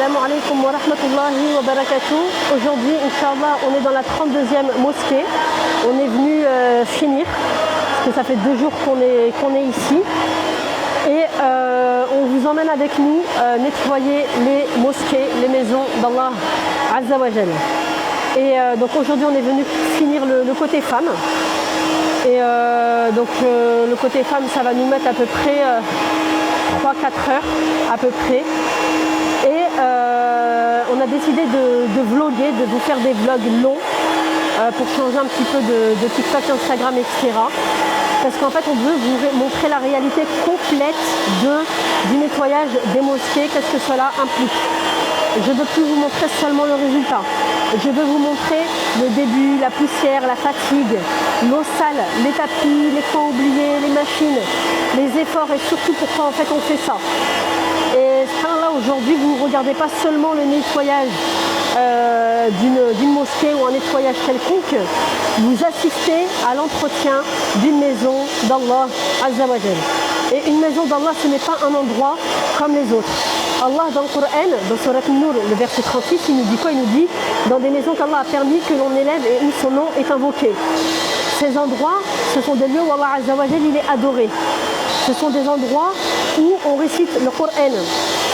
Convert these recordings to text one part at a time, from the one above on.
Assalamu alaikum wa rahmatullahi wa barakatuh. Aujourd'hui, Inch'Allah, on est dans la 32e mosquée. On est venu finir, parce que ça fait 2 jours qu'on est ici. Et on vous emmène avec nous nettoyer les mosquées, les maisons d'Allah Azza wa Jal. Et donc aujourd'hui, on est venu finir le côté femme. Et donc le côté femme, ça va nous mettre à peu près 3-4 heures à peu près. Et on a décidé de vlogger, de vous faire des vlogs longs pour changer un petit peu de TikTok, Instagram, etc. Parce qu'en fait, on veut vous montrer la réalité complète du nettoyage des mosquées, qu'est-ce que cela implique. Je ne veux plus vous montrer seulement le résultat. Je veux vous montrer le début, la poussière, la fatigue, l'eau sale, les tapis, les coins oubliés, les machines, les efforts et surtout pourquoi en fait on fait ça. Et là aujourd'hui, vous ne regardez pas seulement le nettoyage d'une mosquée ou un nettoyage quelconque, vous assistez à l'entretien d'une maison d'Allah Azza wa Jal. Et une maison d'Allah, ce n'est pas un endroit comme les autres. Allah dans le Coran, dans Surat An-Nur, le verset 36, il nous dit quoi? Il nous dit dans des maisons qu'Allah a permis que l'on élève et où son nom est invoqué. Ces endroits, ce sont des lieux où Allah Azza wa Jal il est adoré. Ce sont des endroits où on récite le Coran.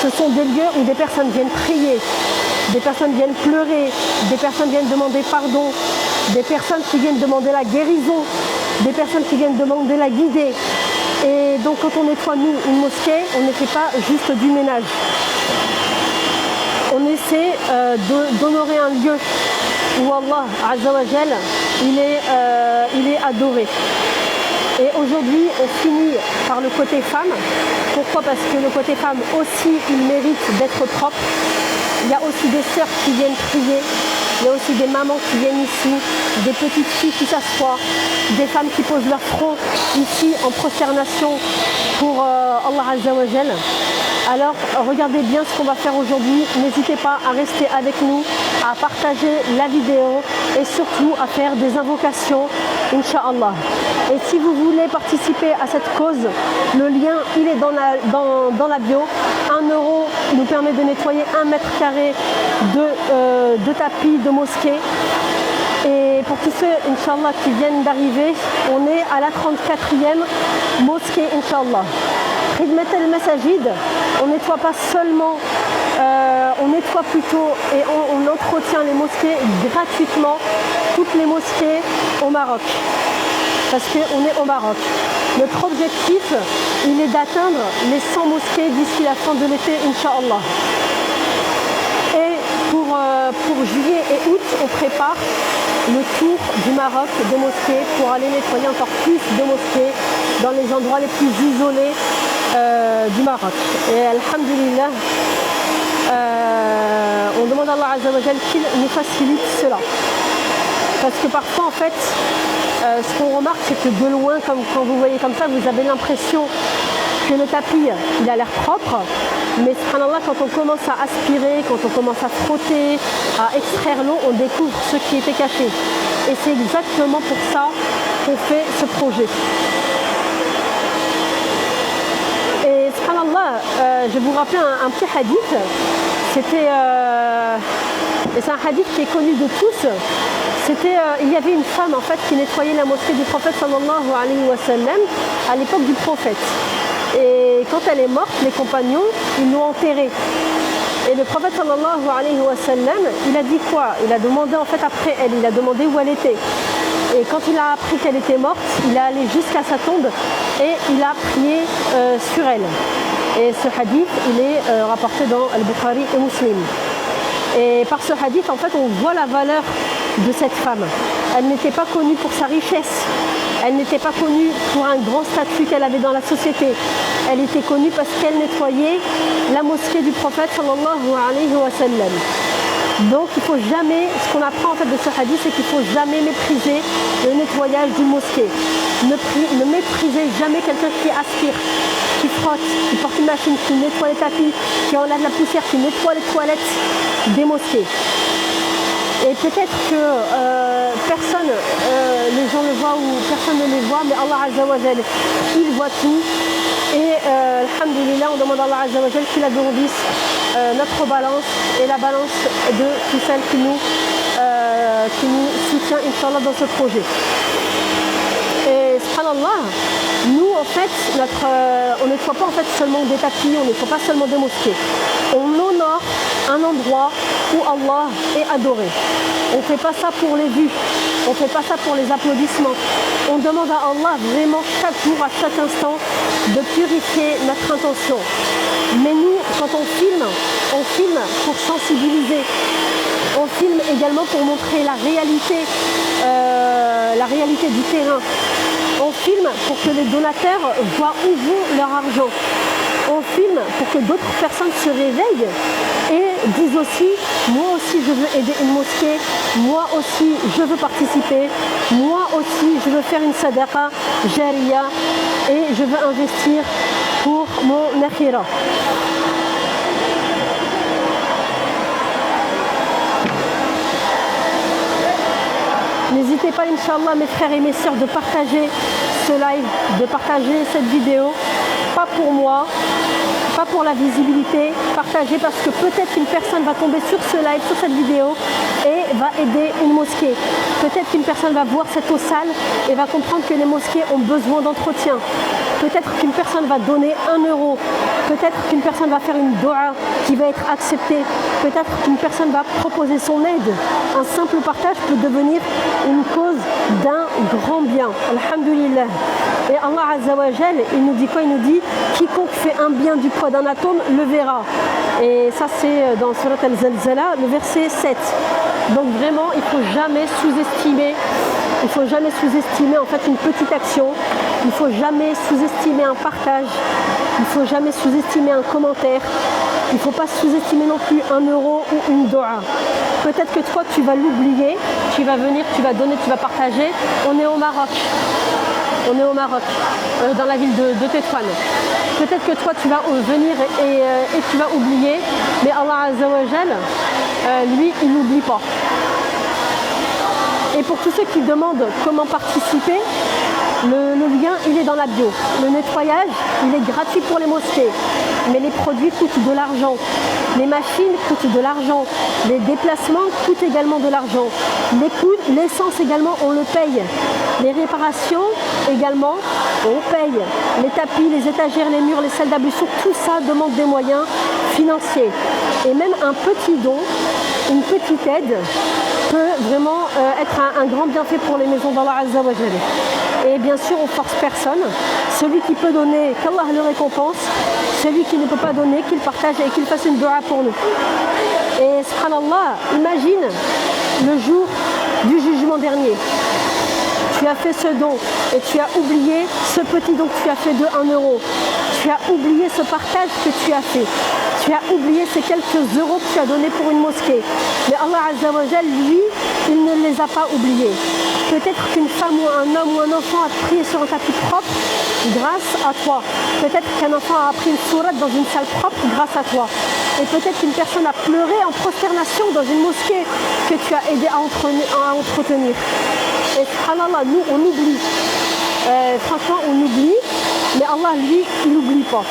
Ce sont des lieux où des personnes viennent prier, des personnes viennent pleurer, des personnes viennent demander pardon, des personnes qui viennent demander la guérison, des personnes qui viennent demander la guidée. Et donc quand on nettoie nous une mosquée, on ne fait pas juste du ménage. On essaie d'honorer un lieu où Allah Azza wa Jal il est adoré. Et aujourd'hui, on finit par le côté femme. Pourquoi? Parce que le côté femme aussi, il mérite d'être propre. Il y a aussi des sœurs qui viennent prier. Il y a aussi des mamans qui viennent ici, des petites filles qui s'assoient, des femmes qui posent leur front ici en prosternation pour Allah Azza wa Jal. Alors regardez bien ce qu'on va faire aujourd'hui, n'hésitez pas à rester avec nous, à partager la vidéo et surtout à faire des invocations, Inch'Allah. Et si vous voulez participer à cette cause, le lien il est dans la bio. 1 euro nous permet de nettoyer 1 mètre carré de tapis de mosquée. Et pour tous ceux, Inch'Allah, qui viennent d'arriver, on est à la 34e mosquée, Inch'Allah. Khidmat al-Masajid, on nettoie pas seulement, on nettoie plutôt et on entretient les mosquées gratuitement, toutes les mosquées au Maroc. Parce qu'on est au Maroc. Notre objectif, il est d'atteindre les 100 mosquées d'ici la fin de l'été, Inch'Allah. Et pour juillet et août, on prépare le tour du Maroc des mosquées pour aller nettoyer encore plus de mosquées dans les endroits les plus isolés du Maroc. Et alhamdulillah, on demande à Allah Azza wa Jal qu'il nous facilite cela. Parce que parfois en fait, ce qu'on remarque c'est que de loin, comme quand vous voyez comme ça, vous avez l'impression que le tapis il a l'air propre, mais subhanallah, quand on commence à aspirer, quand on commence à frotter, à extraire l'eau, on découvre ce qui était caché. Et c'est exactement pour ça qu'on fait ce projet. Et subhanallah, je vais vous rappeler un petit hadith. Et c'est un hadith qui est connu de tous. Il y avait une femme en fait qui nettoyait la mosquée du prophète sallallahu alayhi wa sallam à l'époque du prophète. Et quand elle est morte, les compagnons, ils l'ont enterrée. Et le prophète sallallahu alayhi wa sallam, il a dit quoi? Il a demandé en fait après elle, il a demandé où elle était. Et quand il a appris qu'elle était morte, il est allé jusqu'à sa tombe et il a prié sur elle. Et ce hadith, il est rapporté dans Al-Bukhari et Muslim. Et par ce hadith, en fait, on voit la valeur de cette femme. Elle n'était pas connue pour sa richesse. Elle n'était pas connue pour un grand statut qu'elle avait dans la société. Elle était connue parce qu'elle nettoyait la mosquée du prophète sallallahu alayhi wa sallam. Donc il ne faut jamais, ce qu'on apprend en fait de ce hadith, c'est qu'il ne faut jamais mépriser le nettoyage d'une mosquée. Ne méprisez jamais quelqu'un qui aspire, qui frotte, qui porte une machine, qui nettoie les tapis, qui enlève la poussière, qui nettoie les toilettes des mosquées. Et peut-être que personne, les gens le voient ou personne ne les voit, mais Allah Azza wa Jal, il voit tout. Et alhamdulillah, on demande à Allah Azza wa Jal qu'il agrandisse notre balance et la balance de tout celle qui nous soutient, Inch'Allah, dans ce projet. Et subhanallah, nous en fait, on ne nettoie pas en fait seulement des tapis, on ne nettoie pas seulement des mosquées. On honore un endroit où Allah est adoré. On ne fait pas ça pour les vues, on ne fait pas ça pour les applaudissements. On demande à Allah vraiment chaque jour, à chaque instant, de purifier notre intention. Mais nous, quand on filme pour sensibiliser. On filme également pour montrer la réalité du terrain. On filme pour que les donateurs voient où vont leur argent. On filme pour que d'autres personnes se réveillent et disent aussi, moi aussi je veux aider une mosquée, moi aussi je veux participer, moi aussi je veux faire une sadaqa jariya et je veux investir pour mon akhira. N'hésitez pas, Inch'Allah, mes frères et mes sœurs, de partager ce live, de partager cette vidéo. Pas pour moi, pas pour la visibilité, partagez parce que peut-être qu'une personne va tomber sur ce live, sur cette vidéo et va aider une mosquée. Peut-être qu'une personne va voir cette eau sale et va comprendre que les mosquées ont besoin d'entretien. Peut-être qu'une personne va donner 1 euro. Peut-être qu'une personne va faire une doua qui va être acceptée. Peut-être qu'une personne va proposer son aide. Un simple partage peut devenir une cause d'un grand bien. Alhamdulillah. Et Allah Azza wa Jal, il nous dit quoi? Il nous dit quiconque fait un bien du poids d'un atome le verra. Et ça c'est dans Surat Al-Zalzala, le verset 7. Donc vraiment, il ne faut jamais sous-estimer. Il ne faut jamais sous-estimer en fait une petite action. Il ne faut jamais sous-estimer un partage. Il ne faut jamais sous-estimer un commentaire. Il ne faut pas sous-estimer non plus 1 euro ou une doua. Peut-être que toi tu vas l'oublier, tu vas venir, tu vas donner, tu vas partager. On est au Maroc. On est au Maroc, dans la ville de Tétouan. Peut-être que toi tu vas venir et tu vas oublier, mais Allah Azza wa Jal, lui, il n'oublie pas. Et pour tous ceux qui demandent comment participer, le lien il est dans la bio. Le nettoyage il est gratuit pour les mosquées, mais les produits coûtent de l'argent. Les machines coûtent de l'argent. Les déplacements coûtent également de l'argent. L'essence également on le paye. Les réparations également on paye. Les tapis, les étagères, les murs, les salles d'ablution, tout ça demande des moyens financiers. Et même un petit don, une petite aide peut vraiment être un grand bienfait pour les maisons d'Allah Azza wa Jal. Et bien sûr, on ne force personne. Celui qui peut donner, qu'Allah le récompense. Celui qui ne peut pas donner, qu'il partage et qu'il fasse une dua pour nous. Et subhanallah, imagine le jour du jugement dernier. Tu as fait ce don et tu as oublié ce petit don que tu as fait de 1 euro. Tu as oublié ce partage que tu as fait. Tu as oublié ces quelques euros que tu as donnés pour une mosquée. Mais Allah Azza wa Jal, lui, il ne les a pas oubliés. Peut-être qu'une femme ou un homme ou un enfant a prié sur un tapis propre grâce à toi. Peut-être qu'un enfant a appris une sourate dans une salle propre grâce à toi. Et peut-être qu'une personne a pleuré en prosternation dans une mosquée que tu as aidé à entretenir. Et subhanallah, nous on oublie. Franchement on oublie, mais Allah lui il n'oublie pas.